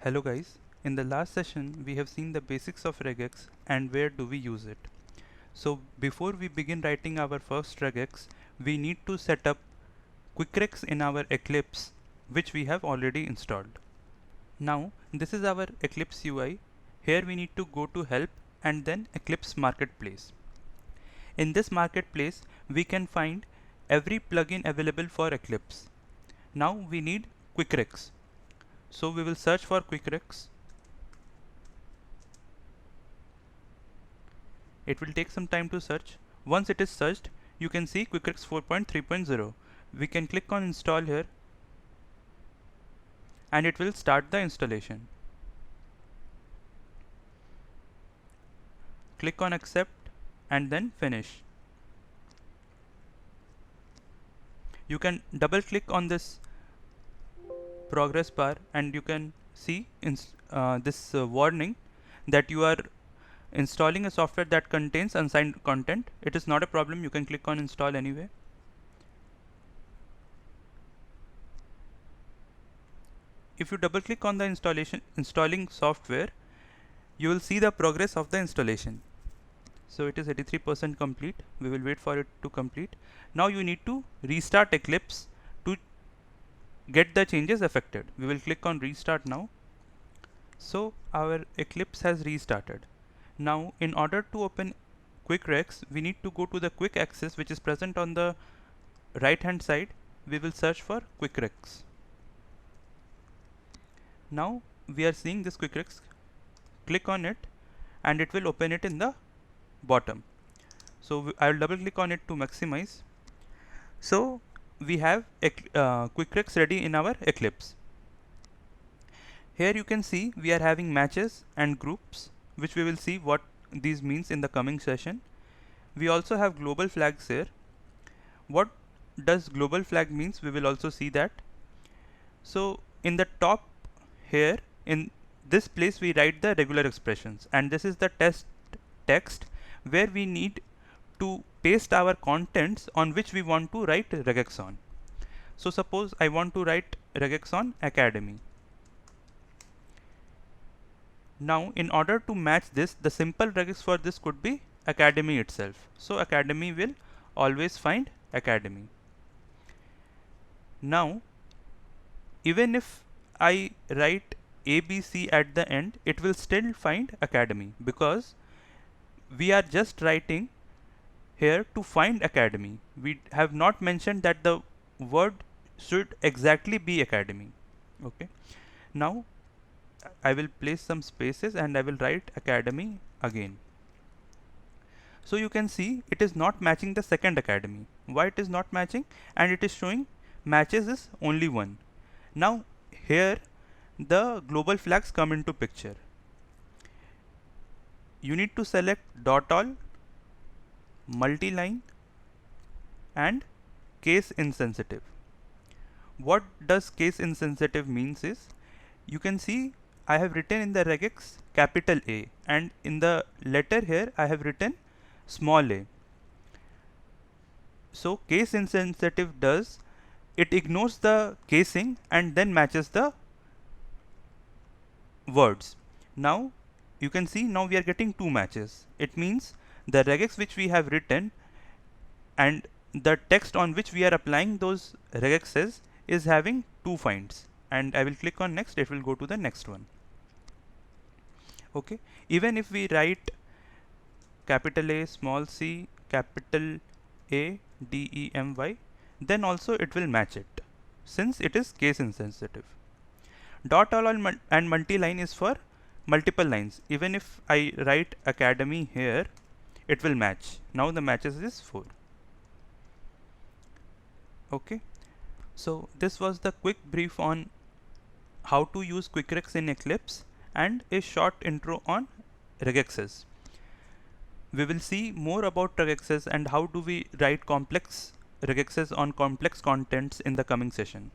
Hello guys, in the last session we have seen the basics of regex and where do we use it. So before we begin writing our first regex, we need to set up QuickRex in our Eclipse which we have already installed. Now this is our Eclipse UI. Here we need to go to help and then Eclipse Marketplace. In this marketplace we can find every plugin available for Eclipse. Now we need QuickRex. So we will search for QuickRex. It will take some time to search. Once it is searched, you can see QuickRex 4.3.0. We can click on install here and it will start the installation. Click on accept and then finish. You can double click on this progress bar and you can see this warning that you are installing a software that contains unsigned content. It is not a problem, you can click on install anyway. If you double click on the installing software, you will see the progress of the installation. So it is 83% complete. We will wait for it to complete. Now you need to restart Eclipse to get the changes affected. We will click on restart now. So our Eclipse has restarted. Now in order to open QuickRex, we need to go to the quick access which is present on the right hand side. We will search for QuickRex. Now we are seeing this QuickRex. Click on it and it will open it in the bottom. So I will double click on it to maximize. So we have QuickRex ready in our Eclipse. Here you can see we are having matches and groups, which we will see what these means in the coming session. We also have global flags here. What does global flag means? We will also see that. So in the top here, in this place we write the regular expressions, and this is the test text where we need to paste our contents on which we want to write regex on. So suppose I want to write regex on academy. Now in order to match this, the simple regex for this could be academy itself. So academy will always find academy. Now even if I write ABC at the end, it will still find academy because we are just writing here to find academy. We have not mentioned that the word should exactly be academy. Okay. Now I will place some spaces and I will write academy again. So you can see it is not matching the second academy. Why it is not matching? And it is showing matches is only one. Now here the global flags come into picture. You need to select dot all, multi-line and case insensitive. What does case insensitive means is, you can see I have written in the regex capital A and in the letter here I have written small a. So case insensitive does, it ignores the casing and then matches the words. Now you can see now we are getting two matches. It means the regex which we have written and the text on which we are applying those regexes is having two finds, and I will click on next, it will go to the next one. Okay, even if we write capital A, small c, capital A, DEMY, then also it will match it since it is case insensitive. Dot all and multi-line is for multiple lines. Even if I write academy here, it will match. Now the matches is 4. Okay, so this was the quick brief on how to use QuickRex in Eclipse and a short intro on regexes. We will see more about regexes and how do we write complex regexes on complex contents in the coming session.